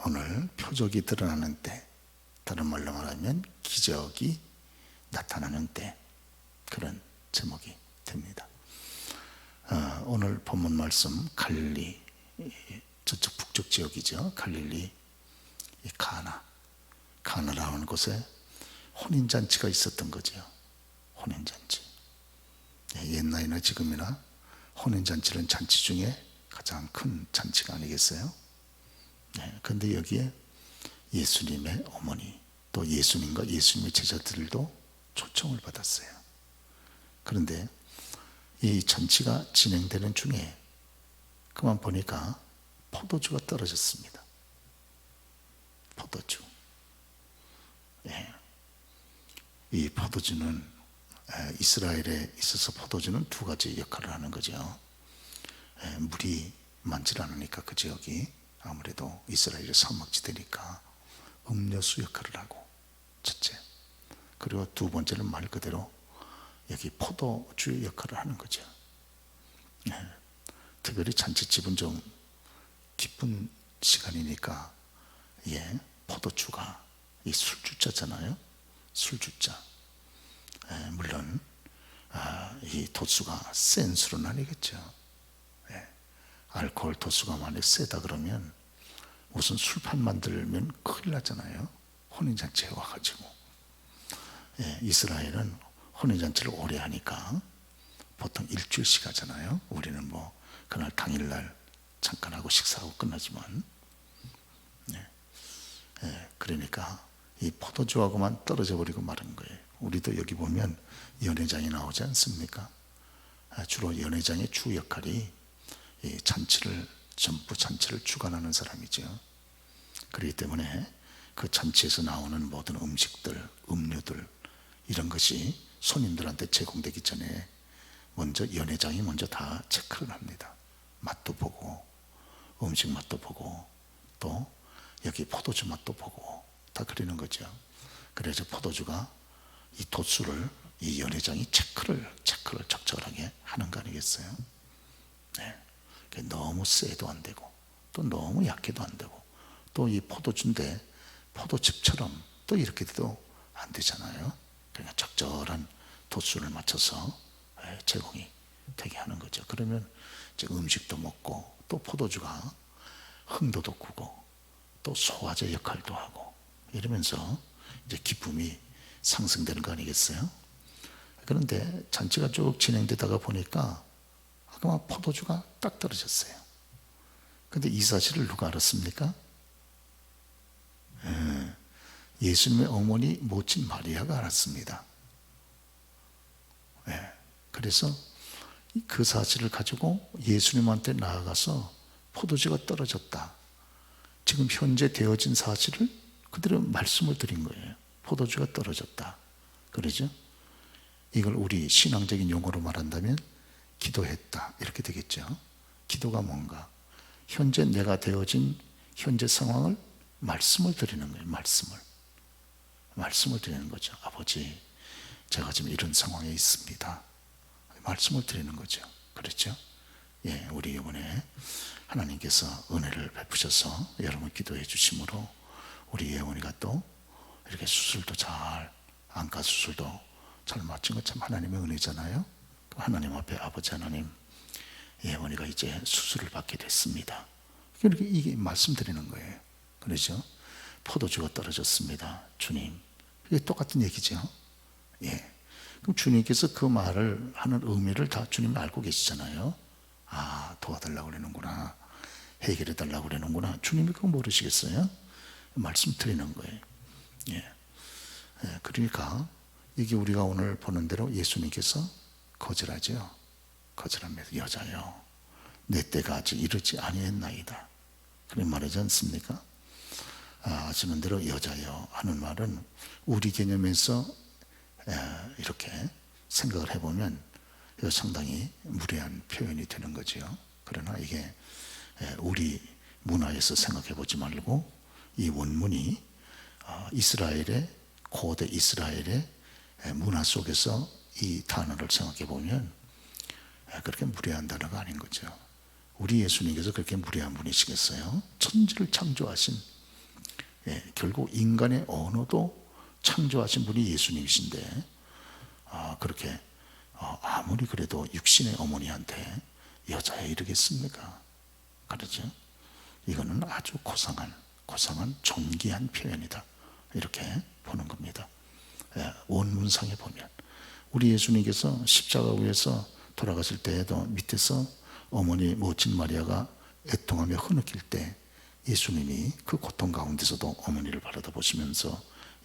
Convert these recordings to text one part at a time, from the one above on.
오늘 표적이 드러나는 때, 다른 말로 말하면 기적이 나타나는 때, 그런 제목이 됩니다. 오늘 본문 말씀 갈릴리, 저쪽 북쪽 지역이죠. 갈릴리 가나라는 곳에 혼인잔치가 있었던 거죠. 혼인잔치. 옛날이나 지금이나 혼인잔치는 잔치 중에 가장 큰 잔치가 아니겠어요? 그런데 여기에 예수님의 어머니, 또 예수님과 예수님의 제자들도 초청을 받았어요. 그런데 이 잔치가 진행되는 중에 그만 보니까 포도주가 떨어졌습니다. 포도주. 이 포도주는 이스라엘에 있어서 포도주는 두 가지 역할을 하는 거죠. 물이 많지 않으니까 그 지역이 아무래도 이스라엘의 사막지대니까 음료수 역할을 하고, 첫째. 그리고 두 번째는 말 그대로 여기 포도주의 역할을 하는 거죠. 특별히 잔치집은 좀 기쁜 시간이니까 포도주가 이 술주자잖아요. 술주자. 물론 이 도수가 센 술은 아니겠죠. 알코올 도수가 만약 세다 그러면 무슨 술판 만들면 큰일 나잖아요. 혼인잔치에 와가지고. 이스라엘은 혼인잔치를 오래 하니까 보통 일주일씩 하잖아요. 우리는 뭐 그날 당일날 잠깐 하고 식사하고 끝나지만, 그러니까 이 포도주하고만 떨어져 버리고 마른 거예요. 우리도 여기 보면 연회장이 나오지 않습니까? 주로 연회장의 주 역할이 이 전부 잔치를 주관하는 사람이죠. 그렇기 때문에 그 잔치에서 나오는 모든 음식들, 음료들, 이런 것이 손님들한테 제공되기 전에 먼저 연회장이 먼저 다 체크를 합니다. 맛도 보고, 음식 맛도 보고, 또 여기 포도주 맛도 보고, 다 그러는 거죠. 그래서 포도주가 이 도수를 이 연회장이 체크를 적절하게 하는 거 아니겠어요? 너무 세도 안 되고, 또 너무 약해도 안 되고, 또 이 포도주인데 포도즙처럼 또 이렇게 돼도 안 되잖아요. 그러니까 적절한 도수를 맞춰서 제공이 되게 하는 거죠. 그러면 이제 음식도 먹고, 또 포도주가 흥도 돋구고, 또 소화제 역할도 하고, 이러면서 이제 기쁨이 상승되는 거 아니겠어요? 그런데 잔치가 쭉 진행되다가 보니까 아까 포도주가 딱 떨어졌어요. 그런데 이 사실을 누가 알았습니까? 예수님의 어머니 모친 마리아가 알았습니다. 그래서 그 사실을 가지고 예수님한테 나아가서 포도주가 떨어졌다, 지금 현재 되어진 사실을 그대로 말씀을 드린 거예요. 포도주가 떨어졌다. 그러죠? 이걸 우리 신앙적인 용어로 말한다면 기도했다, 이렇게 되겠죠. 기도가 뭔가? 현재 내가 되어진 현재 상황을 말씀을 드리는 거예요. 말씀을 드리는 거죠. 아버지, 제가 지금 이런 상황에 있습니다. 말씀을 드리는 거죠. 그렇죠? 우리 이번에 하나님께서 은혜를 베푸셔서 여러분 기도해 주심으로 우리 예원이가 또 이렇게 수술도 잘, 안과 수술도 잘 마친 것 참 하나님의 은혜잖아요. 하나님 앞에 아버지 하나님, 예원이가 이제 수술을 받게 됐습니다. 이렇게 이게 말씀드리는 거예요. 그렇죠? 포도주가 떨어졌습니다. 주님. 이게 똑같은 얘기죠. 그럼 주님께서 그 말을 하는 의미를 다 주님이 알고 계시잖아요. 도와달라고 그러는구나, 해결해 달라고 그러는구나. 주님이 그거 모르시겠어요? 말씀 드리는 거예요. 그러니까 이게 우리가 오늘 보는 대로 예수님께서 거절하죠. 거절합니다. 여자여, 내 때가 아직 이르지 아니했나이다, 그런 말하지 않습니까? 아시는 대로 여자여 하는 말은 우리 개념에서 이렇게 생각을 해보면 이거 상당히 무례한 표현이 되는 거죠. 그러나 이게 우리 문화에서 생각해 보지 말고 이 원문이 고대 이스라엘의 문화 속에서 이 단어를 생각해 보면 그렇게 무례한 단어가 아닌 거죠. 우리 예수님께서 그렇게 무례한 분이시겠어요? 천지를 창조하신, 결국 인간의 언어도 창조하신 분이 예수님이신데, 그렇게 아무리 그래도 육신의 어머니한테 여자야 이러겠습니까? 그렇죠? 이거는 아주 고상한 존귀한 표현이다, 이렇게 보는 겁니다. 원문상에 보면 우리 예수님께서 십자가 위에서 돌아가실 때에도 밑에서 어머니 모친 마리아가 애통하며 흐느낄 때 예수님이 그 고통 가운데서도 어머니를 바라다 보시면서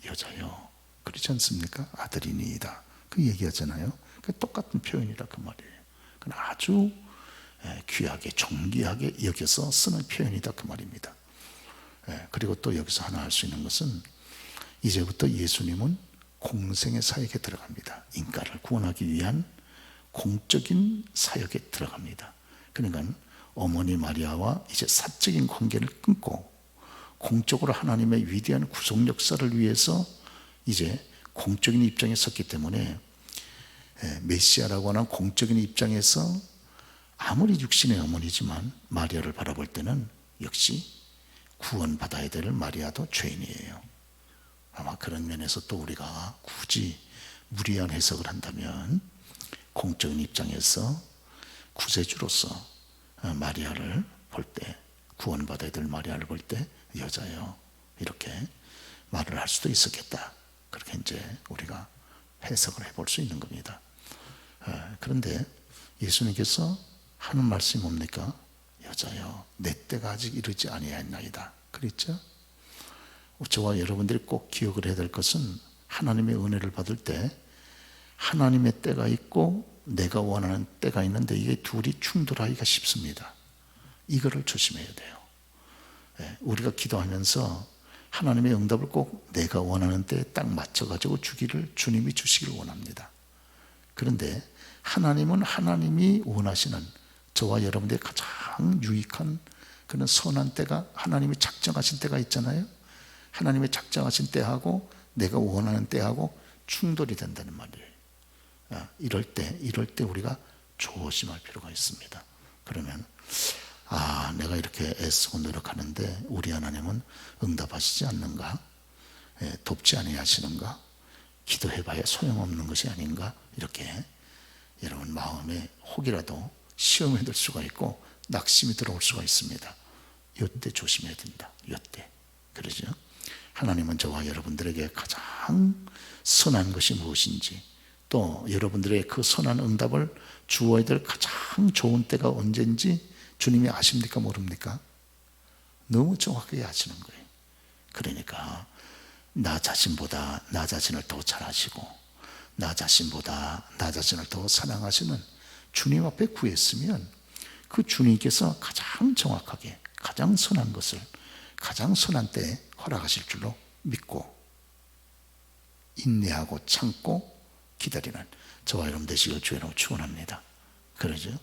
여자여, 그렇지 않습니까? 아들이니이다, 그 얘기하잖아요. 그 똑같은 표현이라 그 말이에요. 그건 아주 귀하게 존귀하게 여겨서 쓰는 표현이다 그 말입니다. 그리고 또 여기서 하나 알 수 있는 것은 이제부터 예수님은 공생의 사역에 들어갑니다. 인간을 구원하기 위한 공적인 사역에 들어갑니다. 그러니까 어머니 마리아와 이제 사적인 관계를 끊고 공적으로 하나님의 위대한 구속 역사를 위해서 이제 공적인 입장에 섰기 때문에 메시아라고 하는 공적인 입장에서 아무리 육신의 어머니지만 마리아를 바라볼 때는 역시 구원받아야 될 마리아도 죄인이에요. 아마 그런 면에서 또 우리가 굳이 무리한 해석을 한다면 공적인 입장에서 구세주로서 마리아를 볼 때, 구원받아야 될 마리아를 볼 때 여자요, 이렇게 말을 할 수도 있었겠다, 그렇게 이제 우리가 해석을 해볼 수 있는 겁니다. 그런데 예수님께서 하는 말씀이 뭡니까? 여자여, 내 때가 아직 이르지 아니하였나이다, 그랬죠? 저와 여러분들이 꼭 기억을 해야 될 것은 하나님의 은혜를 받을 때 하나님의 때가 있고 내가 원하는 때가 있는데 이게 둘이 충돌하기가 쉽습니다. 이거를 조심해야 돼요. 우리가 기도하면서 하나님의 응답을 꼭 내가 원하는 때에 딱 맞춰가지고 주님이 주시기를 원합니다. 그런데 하나님은 하나님이 원하시는 저와 여러분들의 가장 유익한 그런 선한 때가, 하나님이 작정하신 때가 있잖아요. 하나님의 작정하신 때하고 내가 원하는 때하고 충돌이 된다는 말이에요. 이럴 때 우리가 조심할 필요가 있습니다. 그러면 내가 이렇게 애쓰고 노력하는데 우리 하나님은 응답하시지 않는가? 돕지 아니하시는가? 기도해봐야 소용없는 것이 아닌가? 이렇게 여러분 마음에 혹이라도 시험에 들 수가 있고 낙심이 들어올 수가 있습니다. 이때 조심해야 된다. 이때. 그러죠? 하나님은 저와 여러분들에게 가장 선한 것이 무엇인지, 또 여러분들의 그 선한 응답을 주어야 될 가장 좋은 때가 언제인지 주님이 아십니까? 모릅니까? 너무 정확하게 아시는 거예요. 그러니까 나 자신보다 나 자신을 더 잘 아시고 나 자신보다 나 자신을 더 사랑하시는 주님 앞에 구했으면 그 주님께서 가장 정확하게 가장 선한 것을 가장 선한 때에 허락하실 줄로 믿고 인내하고 참고 기다리는 저와 여러분 되시길 주의로 축원합니다. 그러죠?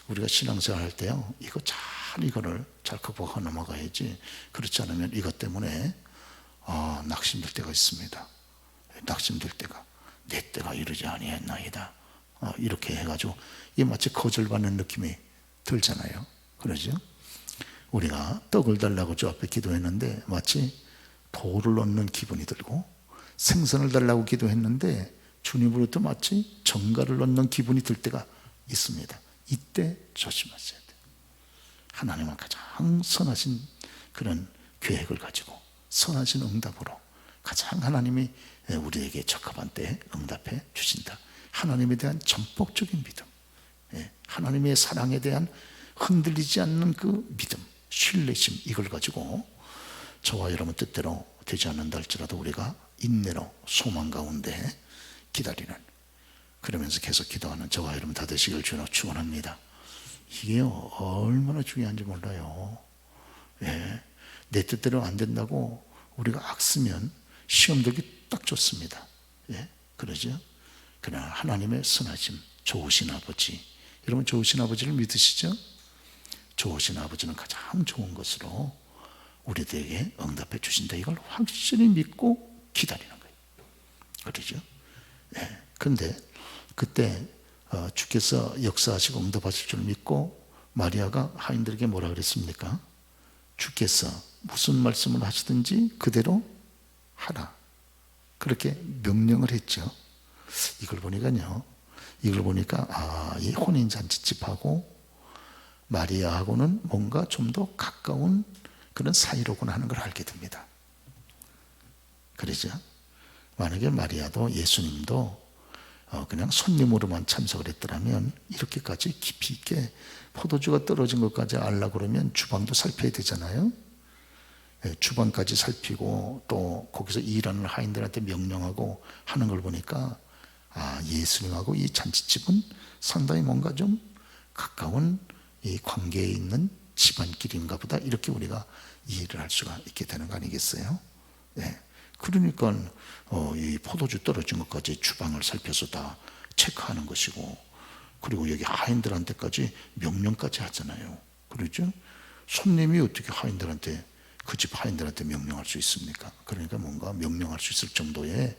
우리가 신앙생활 할 때요, 이거를 잘 극복하고 넘어가야지. 그렇지 않으면 이것 때문에 낙심될 때가 있습니다. 낙심될 때가 내 때가 이르지 아니하였나이다, 이렇게 해가지고 이게 마치 거절받는 느낌이 들잖아요. 그러죠? 우리가 떡을 달라고 저 앞에 기도했는데 마치 돌을 넣는 기분이 들고, 생선을 달라고 기도했는데 주님으로부터 마치 정갈을 넣는 기분이 들 때가 있습니다. 이때 조심하셔야 돼요. 하나님은 가장 선하신 그런 계획을 가지고 선하신 응답으로 가장 하나님이 우리에게 적합한 때에 응답해 주신다. 하나님에 대한 전폭적인 믿음, 하나님의 사랑에 대한 흔들리지 않는 그 믿음, 신뢰심, 이걸 가지고 저와 여러분 뜻대로 되지 않는다 할지라도 우리가 인내로 소망 가운데 기다리는, 그러면서 계속 기도하는 저와 여러분 다 되시길 주로 축원합니다. 이게 얼마나 중요한지 몰라요. 내 뜻대로 안 된다고 우리가 악쓰면 시험 들기 딱 좋습니다. 그러죠? 그러나 하나님의 선하심, 좋으신 아버지, 여러분 좋으신 아버지를 믿으시죠? 좋으신 아버지는 가장 좋은 것으로 우리들에게 응답해 주신다, 이걸 확실히 믿고 기다리는 거예요. 그러죠? 그런데 그때 주께서 역사하시고 응답하실 줄 믿고 마리아가 하인들에게 뭐라 그랬습니까? 주께서 무슨 말씀을 하시든지 그대로 하라. 그렇게 명령을 했죠. 이걸 보니까요, 이 혼인잔치집하고 마리아하고는 뭔가 좀 더 가까운 그런 사이로구나 하는 걸 알게 됩니다. 그러죠? 만약에 마리아도 예수님도 그냥 손님으로만 참석을 했더라면 이렇게까지 깊이 있게 포도주가 떨어진 것까지 알려고 그러면 주방도 살펴야 되잖아요. 주방까지 살피고 또 거기서 일하는 하인들한테 명령하고 하는 걸 보니까 예수님하고 이 잔치집은 상당히 뭔가 좀 가까운 이 관계에 있는 집안끼리인가 보다, 이렇게 우리가 이해를 할 수가 있게 되는 거 아니겠어요? 그러니까 이 포도주 떨어진 것까지 주방을 살펴서 다 체크하는 것이고, 그리고 여기 하인들한테까지 명령까지 하잖아요. 그렇죠? 손님이 어떻게 하인들한테, 그 집 하인들한테 명령할 수 있습니까? 그러니까 뭔가 명령할 수 있을 정도의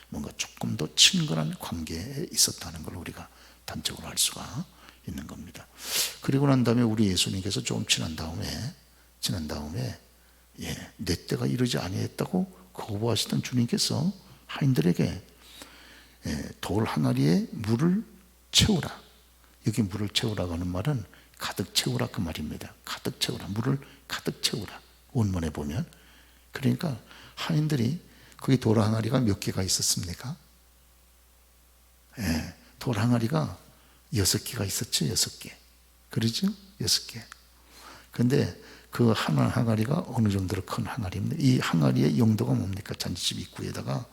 뭔가 조금 더 친근한 관계에 있었다는 걸 우리가 단적으로 알 수가 있는 겁니다. 그리고 난 다음에 우리 예수님께서 좀 지난 다음에 내 때가 이르지 아니했다고 거부하시던 주님께서 하인들에게 돌 항아리에 물을 채우라. 여기 물을 채우라고 하는 말은 가득 채우라 그 말입니다. 가득 채우라. 물을 가득 채우라. 원문에 보면. 그러니까 하인들이 거기 돌 항아리가 몇 개가 있었습니까? 돌 항아리가 6개가 있었죠. 6개. 그러죠? 6개. 근데 그 하나 항아리가 어느 정도로 큰 항아리입니다. 이 항아리의 용도가 뭡니까? 잔치집 입구에다가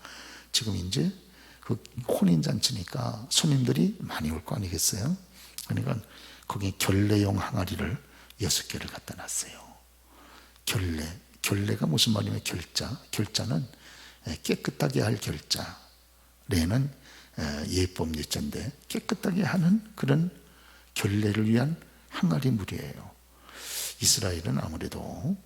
지금 이제 그 혼인잔치니까 손님들이 많이 올 거 아니겠어요? 그러니까 거기 결례용 항아리를 6개를 갖다 놨어요. 결례가 무슨 말이냐면 결자는 깨끗하게 할 결자, 레는 예법 예자인데 깨끗하게 하는 그런 결례를 위한 항아리 물이에요. 이스라엘은 아무래도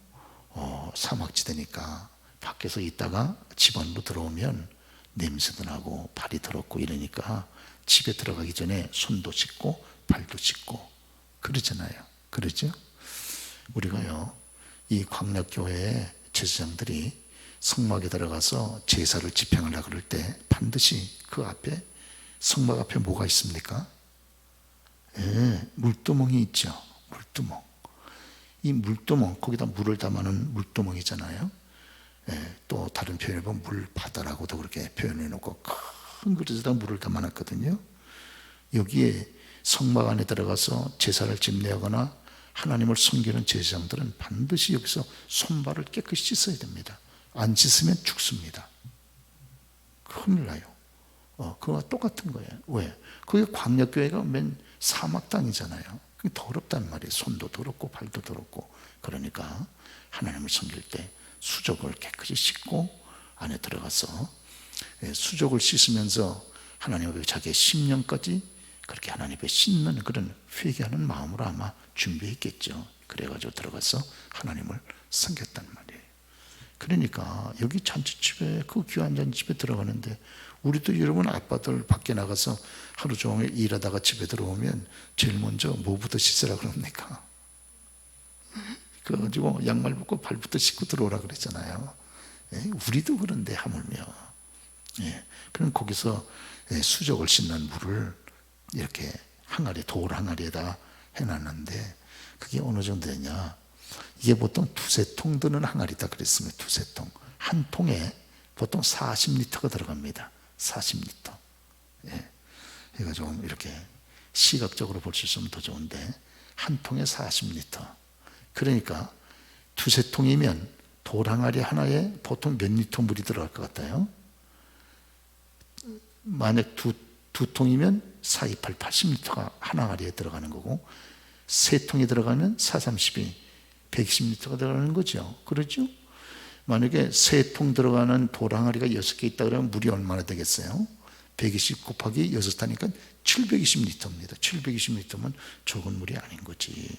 사막지대니까 밖에서 있다가 집 안으로 들어오면 냄새도 나고 발이 더럽고 이러니까 집에 들어가기 전에 손도 씻고 발도 씻고 그러잖아요. 그러죠? 우리가요, 이 광락교회의 제사장들이 성막에 들어가서 제사를 집행하려고 그럴 때 반드시 그 앞에, 성막 앞에 뭐가 있습니까? 물두멍이 있죠. 물두멍. 이 물두멍, 거기다 물을 담아놓은 물두멍이잖아요. 또 다른 표현을 보면 물바다라고도 그렇게 표현해 놓고 큰 그릇에다 물을 담아놨거든요. 여기에 성막 안에 들어가서 제사를 집례하거나 하나님을 섬기는 제사장들은 반드시 여기서 손발을 깨끗이 씻어야 됩니다. 안 씻으면 죽습니다. 큰일 나요. 그거와 똑같은 거예요. 왜? 그게 광역교회가 맨 사막 땅이잖아요. 그게 더럽단 말이에요. 손도 더럽고 발도 더럽고. 그러니까 하나님을 섬길 때 수족을 깨끗이 씻고 안에 들어가서 수족을 씻으면서 하나님 앞에 자기의 심령까지 그렇게 하나님 앞에 씻는 그런 회개하는 마음으로 아마 준비했겠죠. 그래가지고 들어가서 하나님을 섬겼단 말이에요. 그러니까 여기 잔치집에, 그 귀한 잔치집에 들어가는데, 우리도 여러분 아빠들 밖에 나가서 하루 종일 일하다가 집에 들어오면 제일 먼저 뭐부터 씻으라 그럽니까? 그래가지고 양말 벗고 발부터 씻고 들어오라 그랬잖아요. 우리도 그런데 하물며. 그럼 거기서 수족을 씻는 물을 이렇게 항아리, 돌 항아리에다 해놨는데, 그게 어느 정도 되냐? 이게 보통 2~3통 드는 항아리다 그랬습니다. 2~3통. 한 통에 보통 40리터가 들어갑니다. 40리터. 이거 좀 이렇게 시각적으로 볼 수 있으면 더 좋은데, 한 통에 40리터. 그러니까 2~3통이면 돌 항아리 하나에 보통 몇 리터 물이 들어갈 것 같아요? 만약 두 통이면 428, 80리터가 한 항아리에 들어가는 거고, 3통이 들어가면 432, 120리터가 들어가는 거죠. 그렇죠? 만약에 3통 들어가는 돌 항아리가 6개 있다 그러면 물이 얼마나 되겠어요? 120 곱하기 6하니까 720리터입니다. 720리터면 적은 물이 아닌 거지.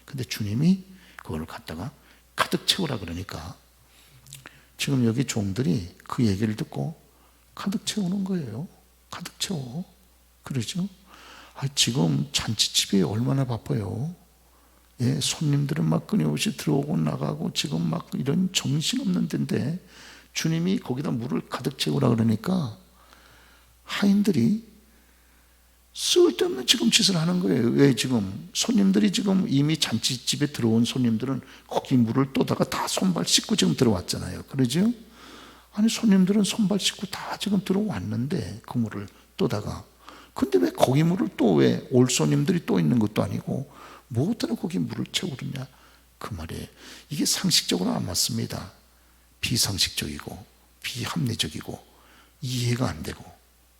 근데 주님이 그걸 갖다가 가득 채우라 그러니까 지금 여기 종들이 그 얘기를 듣고 가득 채우는 거예요. 가득 채워. 그러죠? 지금 잔치집이 얼마나 바빠요. 예, 손님들은 막 끊임없이 들어오고 나가고 지금 막 이런 정신없는 데인데 주님이 거기다 물을 가득 채우라 그러니까 하인들이 쓸데없는 지금 짓을 하는 거예요. 왜 지금 손님들이 지금 이미 잔치집에 들어온 손님들은 거기 물을 떠다가 다 손발 씻고 지금 들어왔잖아요. 그러죠? 아니 손님들은 손발 씻고 다 지금 들어왔는데 그 물을 떠다가 근데 왜 거기 물을 또 왜 올 손님들이 또 있는 것도 아니고 뭐하러 거기 물을 채우느냐 그 말이에요. 이게 상식적으로 안 맞습니다. 비상식적이고 비합리적이고 이해가 안 되고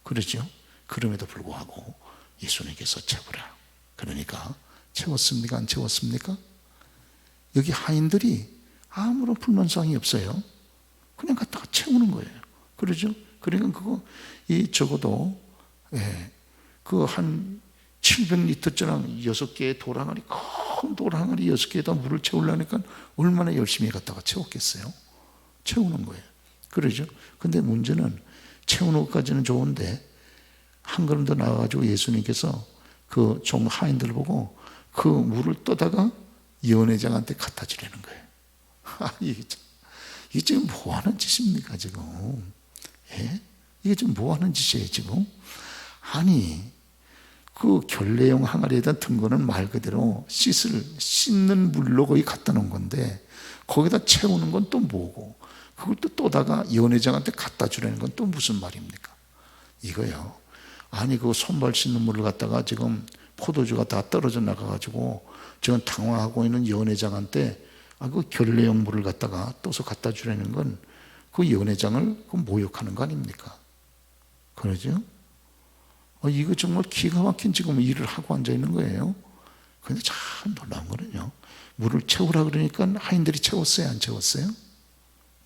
그러죠. 그럼에도 불구하고 예수님께서 채우라 그러니까 채웠습니까? 안 채웠습니까? 여기 하인들이 아무런 불만사항이 없어요. 그냥 갖다가 채우는 거예요. 그러죠? 그러니까 그거 적어도 그 한 700리터짜리 6개의 돌항아리 큰 돌항아리 6개에다 물을 채우려니까 얼마나 열심히 갖다가 채웠겠어요? 채우는 거예요. 그러죠? 근데 문제는 채우는 것까지는 좋은데 한 걸음 더 나아가지고 예수님께서 그 종 하인들을 보고 그 물을 떠다가 연회장한테 갖다 주려는 거예요. 이게 지금 뭐 하는 짓입니까, 지금? 예? 이게 지금 뭐 하는 짓이에요, 지금? 아니, 그 결례용 항아리에다 든 거는 말 그대로 씻는 물로 거의 갖다 놓은 건데 거기다 채우는 건 또 뭐고 그걸 또 떠다가 연회장한테 갖다 주려는 건 또 무슨 말입니까? 이거요. 아니 그 손발 씻는 물을 갖다가 지금 포도주가 다 떨어져 나가가지고 지금 당황하고 있는 연회장한테 그 결례용 물을 갖다가 떠서 갖다 주려는 건 그 연회장을 모욕하는 거 아닙니까? 그러죠? 이거 정말 기가 막힌 지금 일을 하고 앉아 있는 거예요. 그런데 참 놀라운 거는요. 물을 채우라 그러니까 하인들이 채웠어요? 안 채웠어요?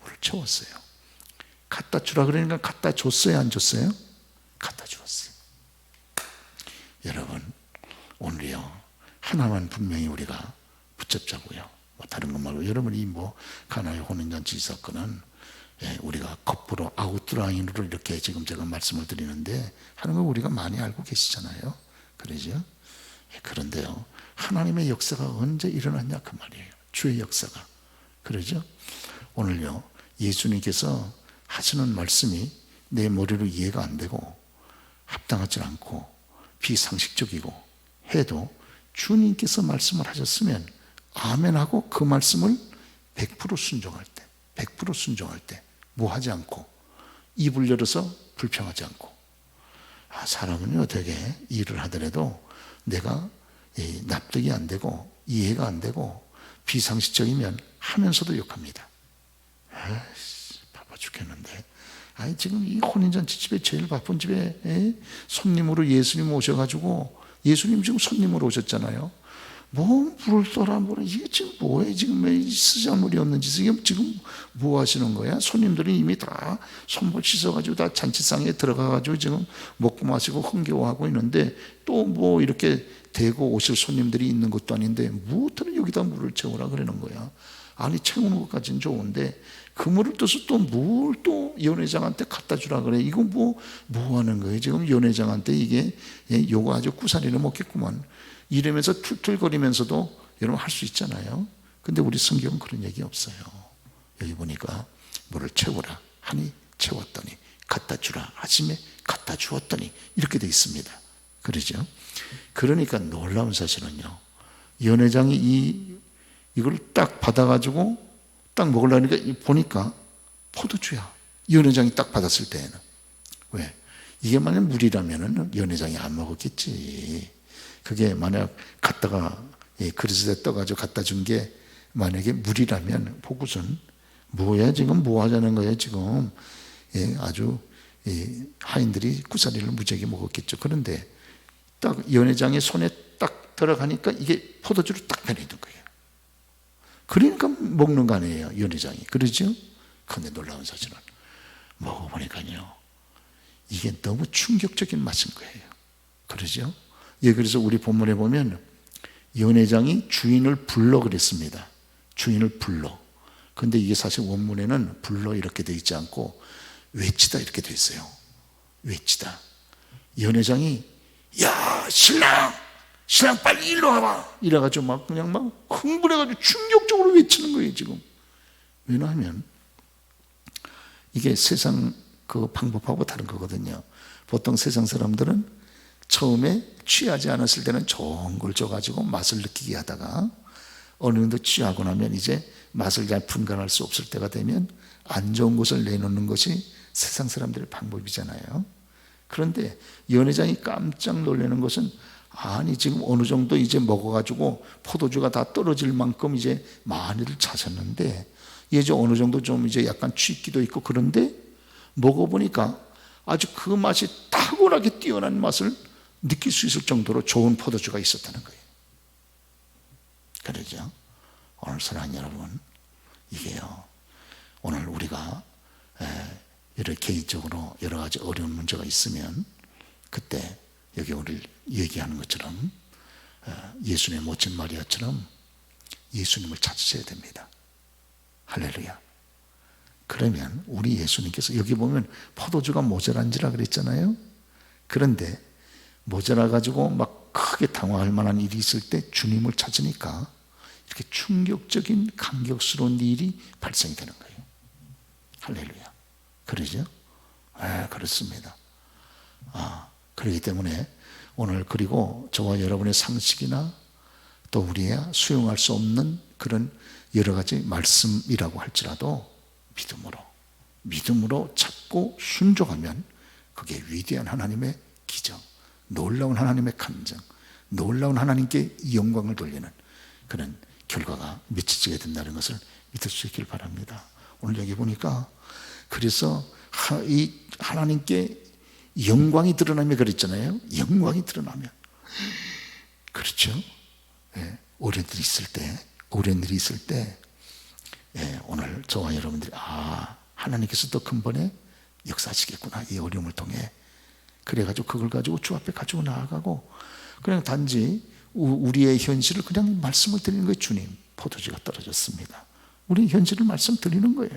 물을 채웠어요. 갖다 주라 그러니까 갖다 줬어요? 안 줬어요? 갖다 주었어요. 여러분 오늘요 하나만 분명히 우리가 붙잡자고요. 다른 것 말고 여러분이 가나의 혼인잔치 사건은 우리가 거꾸로 아웃라인으로 이렇게 지금 제가 말씀을 드리는데 하는 거 우리가 많이 알고 계시잖아요. 그러죠? 그런데요 하나님의 역사가 언제 일어났냐 그 말이에요. 주의 역사가. 그러죠? 오늘요 예수님께서 하시는 말씀이 내 머리로 이해가 안 되고 합당하지 않고 비상식적이고 해도 주님께서 말씀을 하셨으면 아멘하고 그 말씀을 100% 순종할 때 100% 순종할 때 뭐 하지 않고 입을 열어서 불평하지 않고 사람은요 되게 일을 하더라도 내가 납득이 안 되고 이해가 안 되고 비상식적이면 하면서도 욕합니다. 바빠 죽겠는데 지금 이 혼인잔치 집에 제일 바쁜 집에 손님으로 예수님 오셔가지고 예수님 지금 손님으로 오셨잖아요. 물을 떠라 뭐라 이게 지금 뭐예요? 지금 쓰잘물이 없는 짓을 이게 지금 뭐 하시는 거야? 손님들이 이미 다 손발 씻어가지고 다 잔치상에 들어가가지고 지금 먹고 마시고 흥겨워하고 있는데 또 이렇게 대고 오실 손님들이 있는 것도 아닌데 무엇을 여기다 물을 채우라 그러는 거야? 아니 채우는 것까지는 좋은데 그 물을 떠서 또 뭘 또 연회장한테 갖다 주라 그래? 이거 뭐 하는 거예요? 지금 연회장한테 이게 요거 아주 구사리를 먹겠구만. 이러면서 툴툴거리면서도 여러분 할 수 있잖아요. 근데 우리 성경은 그런 얘기 없어요. 여기 보니까 물을 채우라 하니 채웠더니 갖다 주라 하심에 갖다 주었더니 이렇게 돼 있습니다. 그러죠? 그러니까 놀라운 사실은요. 연회장이 이걸 딱 받아가지고 딱 먹으려니까 보니까 포도주야. 연회장이 딱 받았을 때에는. 왜? 이게 만약 물이라면 연회장이 안 먹었겠지. 그게 만약 갖다가 그릇에 떠가지고 갖다 준 게 만약에 물이라면 보고선 뭐야 지금 뭐 하자는 거야 지금 아주 하인들이 구사리를 무지하게 먹었겠죠. 그런데 딱 연회장의 손에 딱 들어가니까 이게 포도주로 딱 변해있는 거예요. 그러니까 먹는 거 아니에요 연회장이. 그러죠? 그런데 놀라운 사실은 먹어보니까요 이게 너무 충격적인 맛인 거예요. 그러죠? 그래서 우리 본문에 보면 연회장이 주인을 불러 그랬습니다. 주인을 불러. 그런데 이게 사실 원문에는 불러 이렇게 되어 있지 않고 외치다 이렇게 되어 있어요. 외치다. 연회장이 야 신랑 신랑 빨리 일로 와봐 이래가지고 막 그냥 막 흥분해가지고 충격적으로 외치는 거예요 지금. 왜냐하면 이게 세상 그 방법하고 다른 거거든요. 보통 세상 사람들은 처음에 취하지 않았을 때는 좋은 걸 줘가지고 맛을 느끼게 하다가 어느 정도 취하고 나면 이제 맛을 잘 분간할 수 없을 때가 되면 안 좋은 것을 내놓는 것이 세상 사람들의 방법이잖아요. 그런데 연회장이 깜짝 놀라는 것은 아니 지금 어느 정도 이제 먹어가지고 포도주가 다 떨어질 만큼 이제 많이들 찾았는데 이제 어느 정도 좀 이제 약간 취기도 있고 그런데 먹어보니까 아주 그 맛이 탁월하게 뛰어난 맛을 느낄 수 있을 정도로 좋은 포도주가 있었다는 거예요. 그러죠. 오늘 사랑하는 여러분, 이게요 오늘 우리가 이렇게 개인적으로 여러 가지 어려운 문제가 있으면 그때 여기 우리 얘기하는 것처럼 예수님의 모친 마리아처럼 예수님을 찾으셔야 됩니다. 할렐루야. 그러면 우리 예수님께서 여기 보면 포도주가 모자란지라 그랬잖아요. 그런데 모자라 가지고 막 크게 당황할 만한 일이 있을 때 주님을 찾으니까 이렇게 충격적인 감격스러운 일이 발생이 되는 거예요. 할렐루야. 그러죠? 그렇습니다. 그렇기 때문에 오늘 그리고 저와 여러분의 상식이나 또 우리의 수용할 수 없는 그런 여러 가지 말씀이라고 할지라도 믿음으로 찾고 순종하면 그게 위대한 하나님의 기적, 놀라운 하나님의 간증, 놀라운 하나님께 영광을 돌리는 그런 결과가 맺혀지게 된다는 것을 믿을 수 있길 바랍니다. 오늘 여기 보니까 그래서 이 하나님께 영광이 드러나면 그랬잖아요. 영광이 드러나면 그렇죠. 어려운 일이 있을 때 오늘 저와 여러분들이 하나님께서 또 근본에 역사하시겠구나 이 어려움을 통해. 그래가지고 그걸 가지고 주 앞에 가지고 나아가고 그냥 단지 우리의 현실을 그냥 말씀을 드리는 거예요. 주님 포도주가 떨어졌습니다. 우리 현실을 말씀드리는 거예요.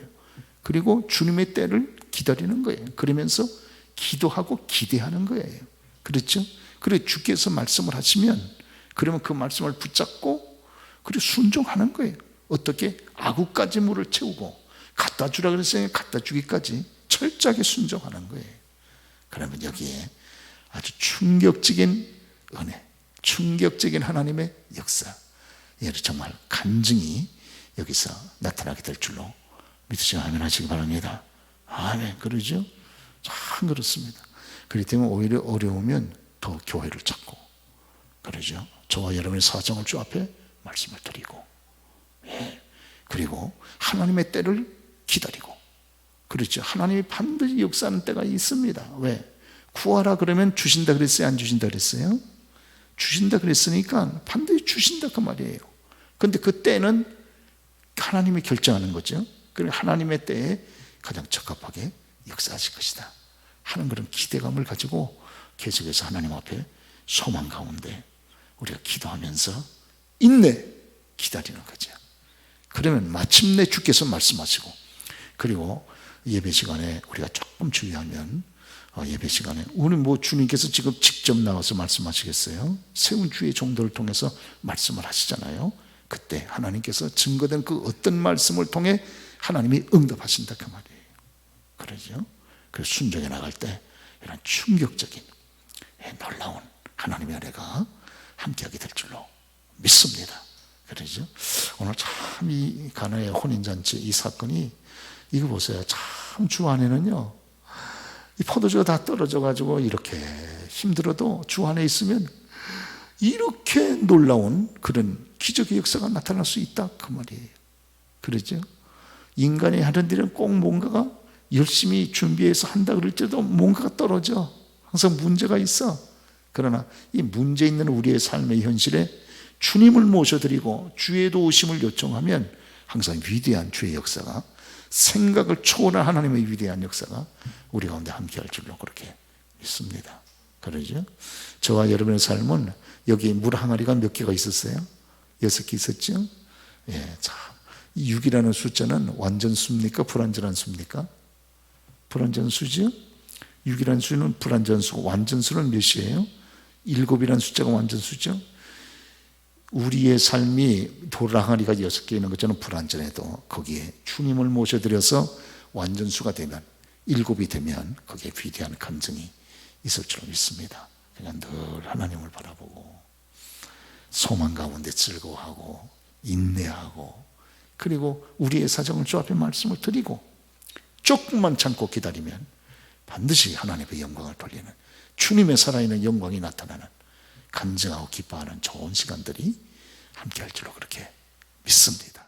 그리고 주님의 때를 기다리는 거예요. 그러면서 기도하고 기대하는 거예요. 그렇죠? 그래 주께서 말씀을 하시면 그러면 그 말씀을 붙잡고 그리고 순종하는 거예요. 어떻게? 아구까지 물을 채우고 갖다 주라 그랬으니 갖다 주기까지 철저하게 순종하는 거예요. 그러면 여기에 아주 충격적인 은혜, 충격적인 하나님의 역사, 정말 간증이 여기서 나타나게 될 줄로 믿으시고 아멘 하시기 바랍니다. 아멘. 그러죠? 참 그렇습니다. 그렇기 때문에 오히려 어려우면 더 교회를 찾고 그러죠. 저와 여러분의 사정을 주 앞에 말씀을 드리고 그리고 하나님의 때를 기다리고 그렇죠. 하나님이 반드시 역사하는 때가 있습니다. 왜? 구하라 그러면 주신다 그랬어요? 안 주신다 그랬어요? 주신다 그랬으니까 반드시 주신다 그 말이에요. 그런데 그 때는 하나님이 결정하는 거죠. 그리고 하나님의 때에 가장 적합하게 역사하실 것이다 하는 그런 기대감을 가지고 계속해서 하나님 앞에 소망 가운데 우리가 기도하면서 인내 기다리는 거죠. 그러면 마침내 주께서 말씀하시고 그리고 예배 시간에 우리가 조금 주의하면 예배 시간에 우리 주님께서 지금 직접 나와서 말씀하시겠어요? 세운 주의 종도를 통해서 말씀을 하시잖아요. 그때 하나님께서 증거된 그 어떤 말씀을 통해 하나님이 응답하신다 그 말이에요. 그러죠? 그래서 순종해 나갈 때 이런 충격적인 놀라운 하나님의 은혜가 함께하게 될 줄로 믿습니다. 그러죠? 오늘 참 이 가나의 혼인잔치 이 사건이 이거 보세요. 참 주 안에는요 이 포도주가 다 떨어져 가지고 이렇게 힘들어도 주 안에 있으면 이렇게 놀라운 그런 기적의 역사가 나타날 수 있다 그 말이에요. 그러죠? 인간이 하는 일은 꼭 뭔가가 열심히 준비해서 한다 그럴지라도 뭔가가 떨어져. 항상 문제가 있어. 그러나 이 문제 있는 우리의 삶의 현실에 주님을 모셔드리고 주의 도우심을 요청하면 항상 위대한 주의 역사가 생각을 초월한 하나님의 위대한 역사가 우리 가운데 함께할 줄로 그렇게 믿습니다. 그러죠? 저와 여러분의 삶은 여기 물 항아리가 몇 개가 있었어요? 6개 있었죠? 자, 6이라는 숫자는 완전 수입니까? 불완전한 수입니까? 불완전 수죠? 6이라는 수는 불완전 수고 완전 수는 몇이에요? 7이라는 숫자가 완전 수죠? 우리의 삶이 돌아가리가 6개 있는 것처럼 불완전해도 거기에 주님을 모셔드려서 완전수가 되면, 7이 되면 거기에 위대한 간증이 있을 줄 믿습니다. 그냥 늘 하나님을 바라보고 소망 가운데 즐거워하고 인내하고, 그리고 우리의 사정을 주 앞에 말씀을 드리고 조금만 참고 기다리면 반드시 하나님의 영광을 돌리는, 주님의 살아있는 영광이 나타나는, 간증하고 기뻐하는 좋은 시간들이 함께 할 줄로 그렇게 믿습니다.